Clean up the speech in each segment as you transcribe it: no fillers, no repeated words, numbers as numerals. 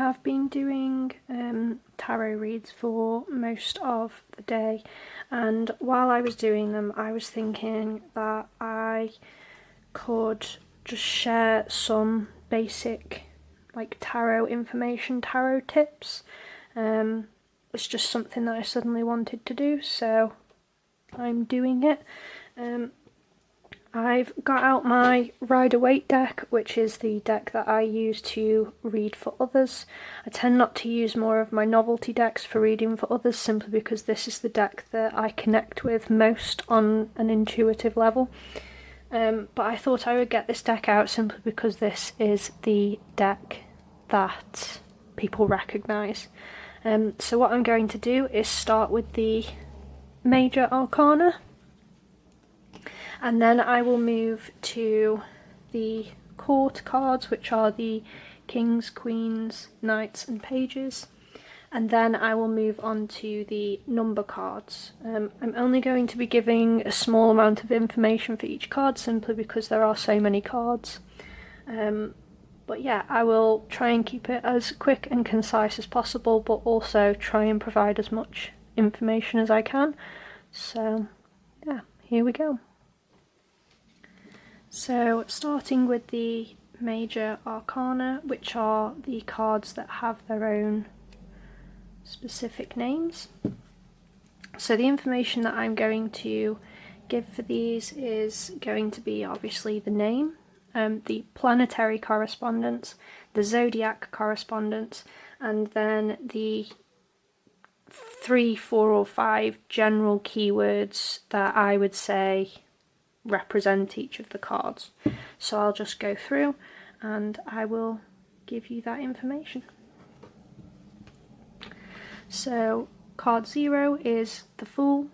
have been doing tarot reads for most of the day, and while I was doing them I was thinking that I could just share some basic like tarot information, tarot tips. It's just something that I suddenly wanted to do, so I'm doing it. I've got out my Rider-Waite deck, which is the deck that I use to read for others. I tend not to use more of my novelty decks for reading for others, simply because this is the deck that I connect with most on an intuitive level. But I thought I would get this deck out simply because this is the deck that people recognise. So what I'm going to do is start with the Major Arcana, and then I will move to the Court cards, which are the Kings, Queens, Knights and Pages, and then I will move on to the number cards. I'm only going to be giving a small amount of information for each card, simply because there are so many cards. But yeah, I will try and keep it as quick and concise as possible, but also try and provide as much information as I can. So yeah, here we go. So starting with the Major Arcana, which are the cards that have their own specific names. So the information that I'm going to give for these is going to be obviously the name, the planetary correspondence, the zodiac correspondence, and then the 3, 4 or 5 general keywords that I would say represent each of the cards. So I'll just go through and I will give you that information. So card 0 is the Fool.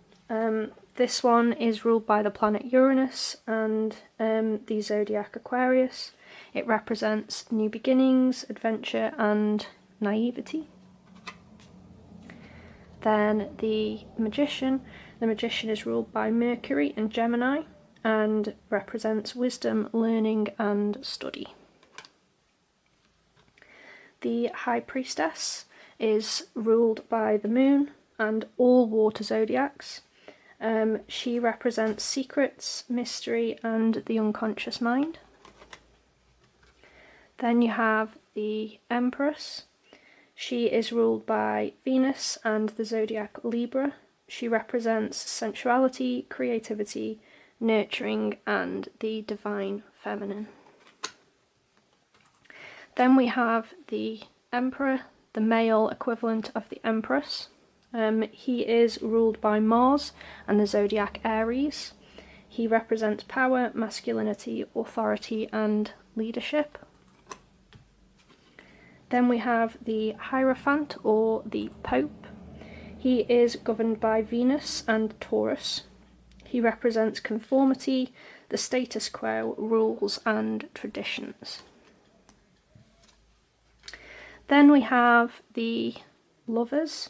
This one is ruled by the planet Uranus and the zodiac Aquarius. It represents new beginnings, adventure and naivety. Then the Magician. The Magician is ruled by Mercury and Gemini and represents wisdom, learning and study. The High Priestess is ruled by the Moon and all water zodiacs. She represents secrets, mystery and the unconscious mind. Then you have the Empress. She is ruled by Venus and the zodiac Libra. She represents sensuality, creativity, nurturing and the divine feminine. Then we have the Emperor, the male equivalent of the Empress. He is ruled by Mars and the zodiac Aries. He represents power, masculinity, authority and leadership. Then we have the Hierophant or the Pope. He is governed by Venus and Taurus. He represents conformity, the status quo, rules and traditions. Then we have the Lovers.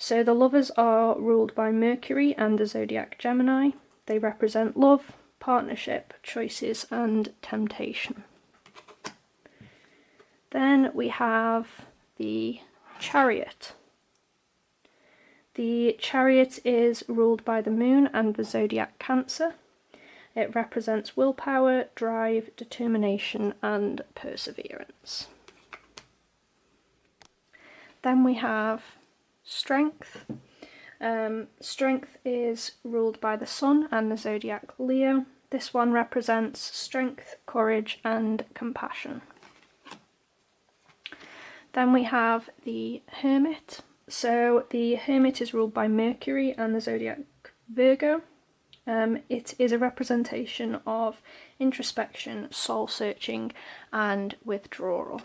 So the Lovers are ruled by Mercury and the zodiac Gemini. They represent love, partnership, choices and temptation. Then we have the Chariot. The Chariot is ruled by the Moon and the zodiac Cancer. It represents willpower, drive, determination and perseverance. Then we have Strength. Strength is ruled by the Sun and the zodiac Leo. This one represents strength, courage and compassion. Then we have the Hermit. So the Hermit is ruled by Mercury and the zodiac Virgo. It is a representation of introspection, soul searching and withdrawal.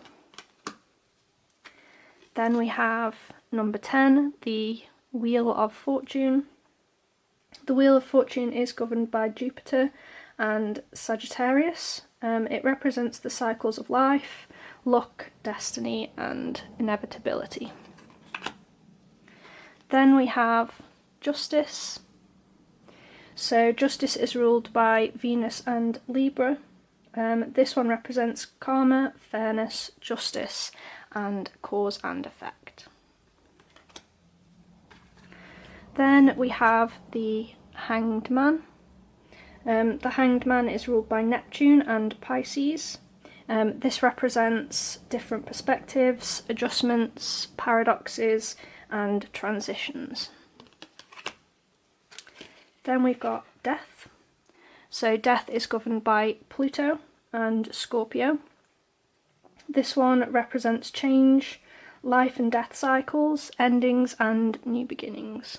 Then we have number 10, the Wheel of Fortune. The Wheel of Fortune is governed by Jupiter and Sagittarius. It represents the cycles of life, luck, destiny and inevitability. Then we have Justice. So Justice is ruled by Venus and Libra. This one represents karma, fairness, justice and cause and effect. Then we have the Hanged Man. The Hanged Man is ruled by Neptune and Pisces. This represents different perspectives, adjustments, paradoxes, and transitions. Then we've got Death. So Death is governed by Pluto and Scorpio. This one represents change, life and death cycles, endings and new beginnings.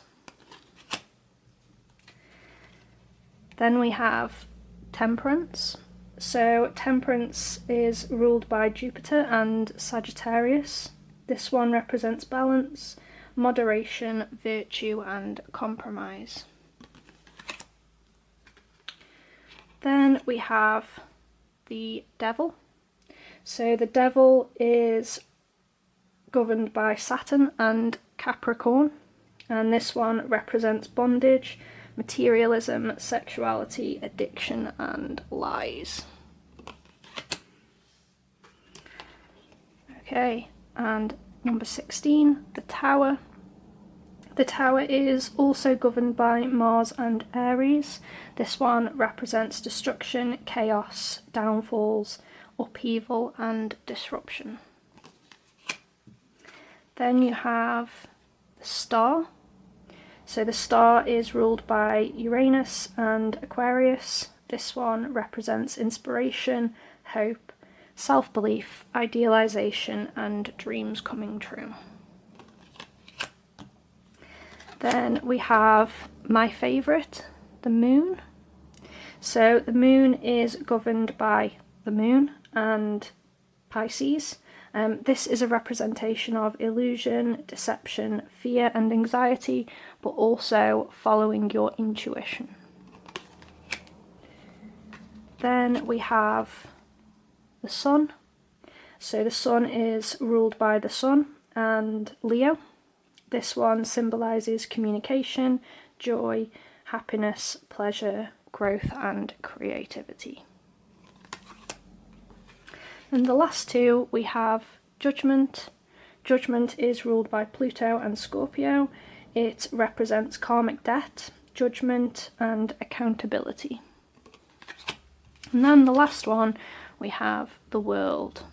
Then we have Temperance. So Temperance is ruled by Jupiter and Sagittarius. This one represents balance, moderation, virtue and compromise. Then we have the Devil. So the Devil is governed by Saturn and Capricorn, and this one represents bondage, materialism, sexuality, addiction and lies. Okay, and number 16, the Tower. The Tower is also governed by Mars and Aries. This one represents destruction, chaos, downfalls, upheaval and disruption. Then you have the Star. So the Star is ruled by Uranus and Aquarius. This one represents inspiration, hope, self-belief, idealization and dreams coming true. Then we have my favourite, the Moon. So the Moon is governed by the Moon and Pisces. This is a representation of illusion, deception, fear and anxiety, but also following your intuition. Then we have the Sun. So the Sun is ruled by the Sun and Leo. This one symbolises communication, joy, happiness, pleasure, growth and creativity. And the last two we have Judgment. Judgment is ruled by Pluto and Scorpio. It represents karmic debt, judgment and accountability. And then the last one we have the World.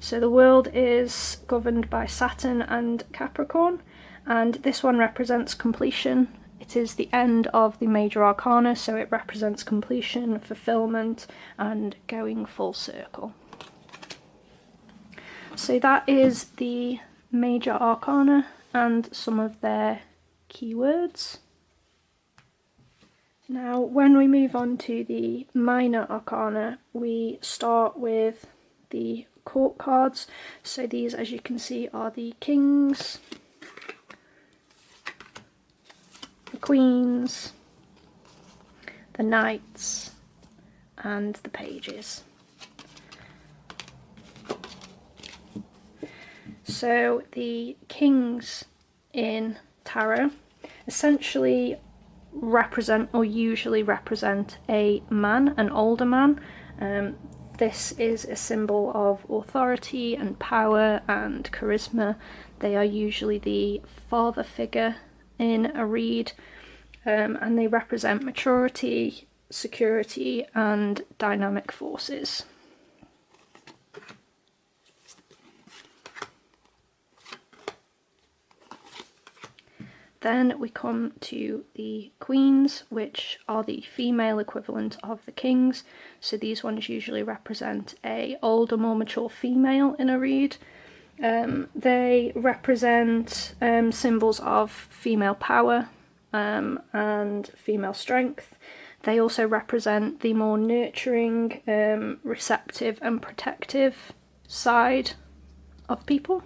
So the World is governed by Saturn and Capricorn, and this one represents completion. It is the end of the major arcana, so it represents completion, fulfillment and going full circle. So that is the major arcana and some of their keywords. Now when we move on to the minor arcana, we start with the court cards. So these, as you can see, are the kings, the queens, the knights and the pages. So the kings in tarot essentially represent, or usually represent, a man, an older man. This is a symbol of authority and power and charisma. They are usually the father figure in a read, and they represent maturity, security and dynamic forces. Then we come to the queens, which are the female equivalent of the kings. So these ones usually represent a older, more mature female in a read. They represent symbols of female power and female strength. They also represent the more nurturing, receptive and protective side of people.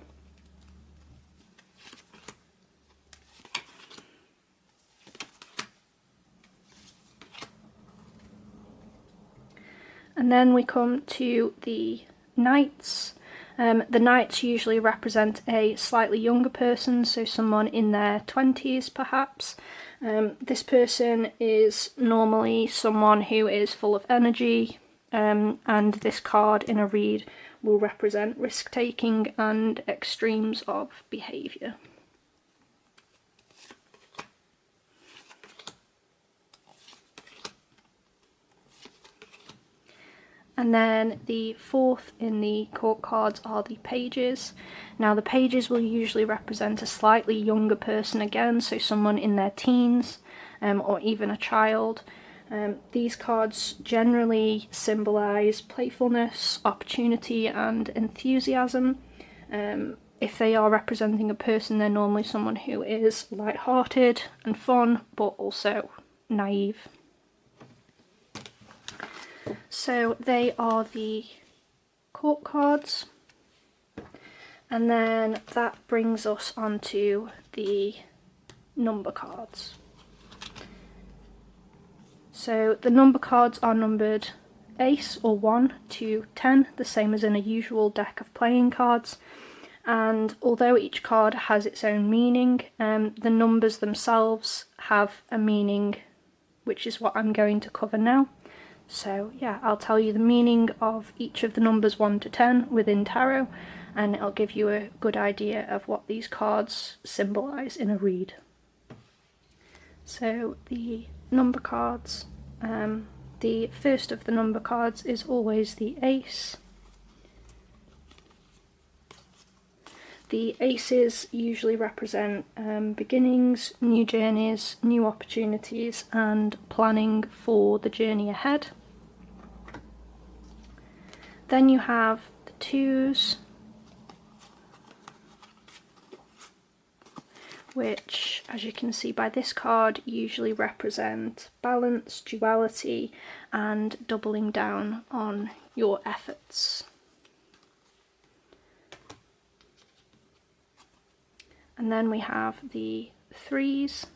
And then we come to the knights. The knights usually represent a slightly younger person, so someone in their 20s perhaps. This person is normally someone who is full of energy, and this card in a read will represent risk-taking and extremes of behaviour. And then the fourth in the court cards are the pages. Now the pages will usually represent a slightly younger person again, so someone in their teens, or even a child. These cards generally symbolise playfulness, opportunity and enthusiasm. If they are representing a person, they're normally someone who is light-hearted and fun, but also naive. So they are the court cards, and then that brings us onto the number cards. So the number cards are numbered ace or 1 to 10, the same as in a usual deck of playing cards. And although each card has its own meaning, the numbers themselves have a meaning, which is what I'm going to cover now. So yeah, I'll tell you the meaning of each of the numbers 1 to 10 within tarot, and it'll give you a good idea of what these cards symbolise in a read. So the number cards, the first of the number cards is always the ace. The aces usually represent beginnings, new journeys, new opportunities and planning for the journey ahead. Then you have the twos, which, as you can see by this card, usually represent balance, duality and doubling down on your efforts. And then we have the threes.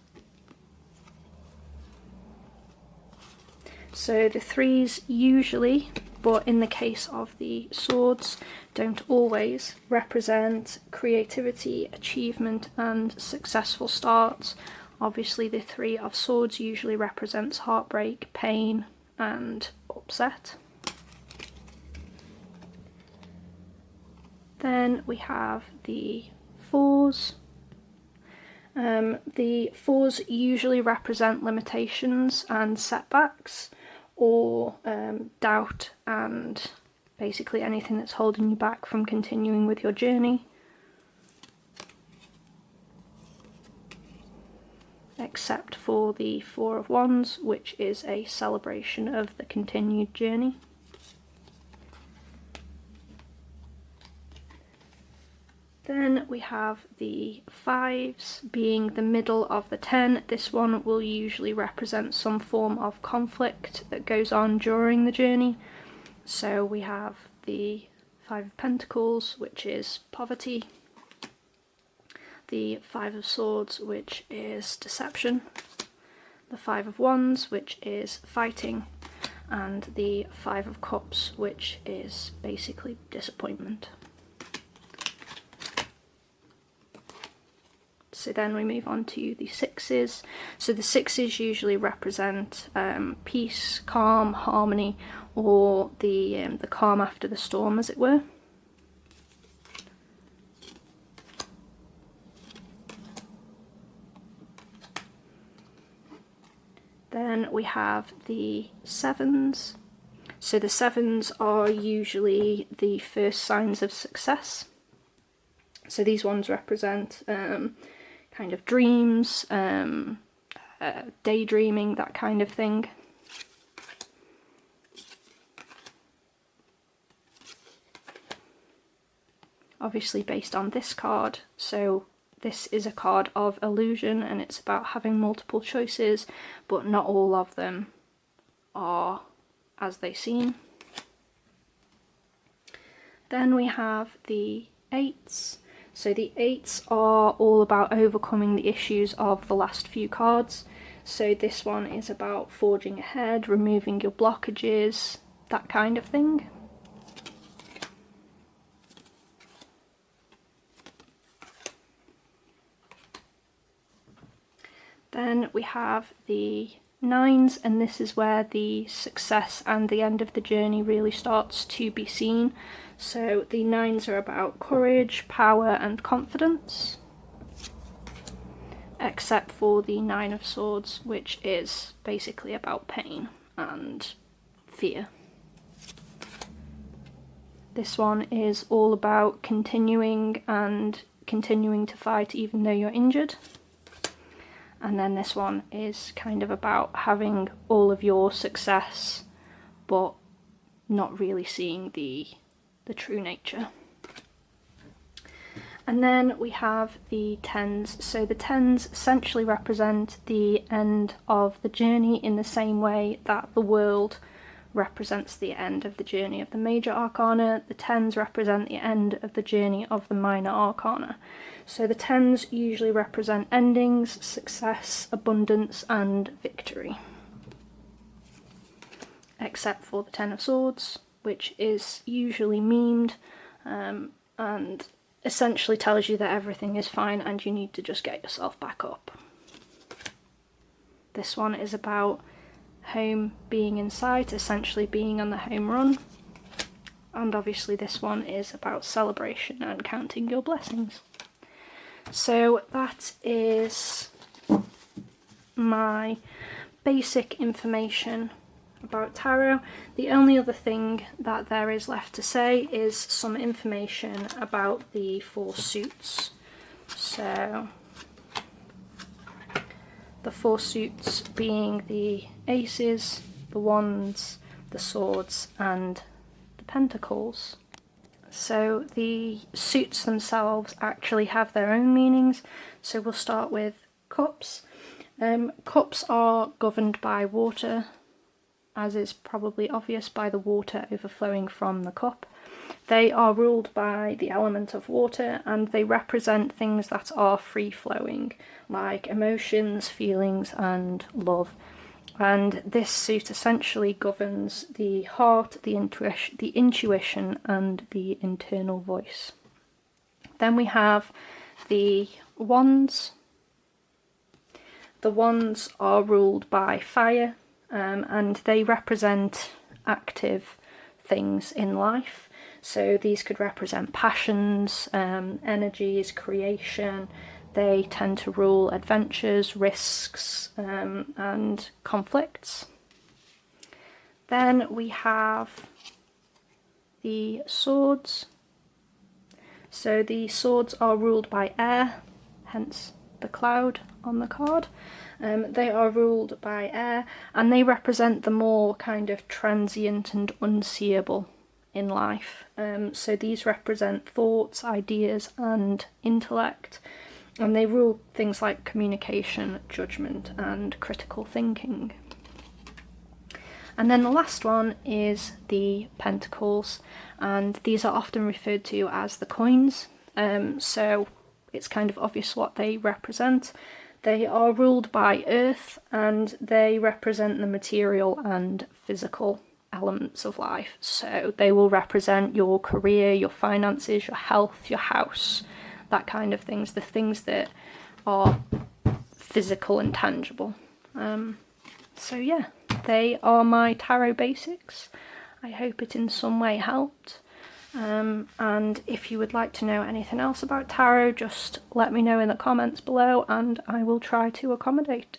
So the threes usually, but in the case of the swords, don't always represent creativity, achievement and successful starts. Obviously the three of swords usually represents heartbreak, pain and upset. Then we have the fours. The fours usually represent limitations and setbacks, or doubt and basically anything that's holding you back from continuing with your journey. Except for the Four of Wands, which is a celebration of the continued journey. Then we have the fives being the middle of the 10. This one will usually represent some form of conflict that goes on during the journey. So we have the Five of Pentacles, which is poverty, the Five of Swords, which is deception, the Five of Wands, which is fighting, and the Five of Cups, which is basically disappointment. So then we move on to the sixes. So the sixes usually represent peace, calm, harmony, or the calm after the storm, as it were. Then we have the sevens. So the sevens are usually the first signs of success. So these ones represent kind of dreams, daydreaming, that kind of thing. Obviously based on this card, so this is a card of illusion and it's about having multiple choices, but not all of them are as they seem. Then we have the eights. So the eights are all about overcoming the issues of the last few cards. So this one is about forging ahead, removing your blockages, that kind of thing. Then we have the nines, and this is where the success and the end of the journey really starts to be seen. So the nines are about courage, power and confidence, except for the Nine of Swords, which is basically about pain and fear. This one is all about continuing to fight even though you're injured. And then this one is kind of about having all of your success but not really seeing the true nature. And then we have the tens. So the tens essentially represent the end of the journey in the same way that the world represents the end of the journey of the major arcana. The tens represent the end of the journey of the minor arcana. So the tens usually represent endings, success, abundance and victory. Except for the Ten of Swords, which is usually memed and essentially tells you that everything is fine and you need to just get yourself back up. This one is about home being in sight, essentially being on the home run. And obviously this one is about celebration and counting your blessings. So that is my basic information about tarot. The only other thing that there is left to say is some information about the four suits. So the four suits being the aces, the wands, the swords and the pentacles. So the suits themselves actually have their own meanings. So we'll start with cups. Cups are governed by water, as is probably obvious by the water overflowing from the cup. They are ruled by the element of water and they represent things that are free-flowing, like emotions, feelings and love. And this suit essentially governs the heart, the intuition and the internal voice. Then we have the wands. The wands are ruled by fire, and they represent active things in life. So these could represent passions, energies, creation. They tend to rule adventures, risks, and conflicts. Then we have the swords. So the swords are ruled by air, hence the cloud on the card. They are ruled by air and they represent the more kind of transient and unseeable in life. So these represent thoughts, ideas and intellect, and they rule things like communication, judgment and critical thinking. And then the last one is the pentacles, and these are often referred to as the coins. So it's kind of obvious what they represent. They are ruled by earth and they represent the material and physical elements of life. So they will represent your career, your finances, your health, your house, that kind of things, the things that are physical and tangible. So yeah, they are my tarot basics. I hope it in some way helped. And if you would like to know anything else about tarot, just let me know in the comments below and I will try to accommodate.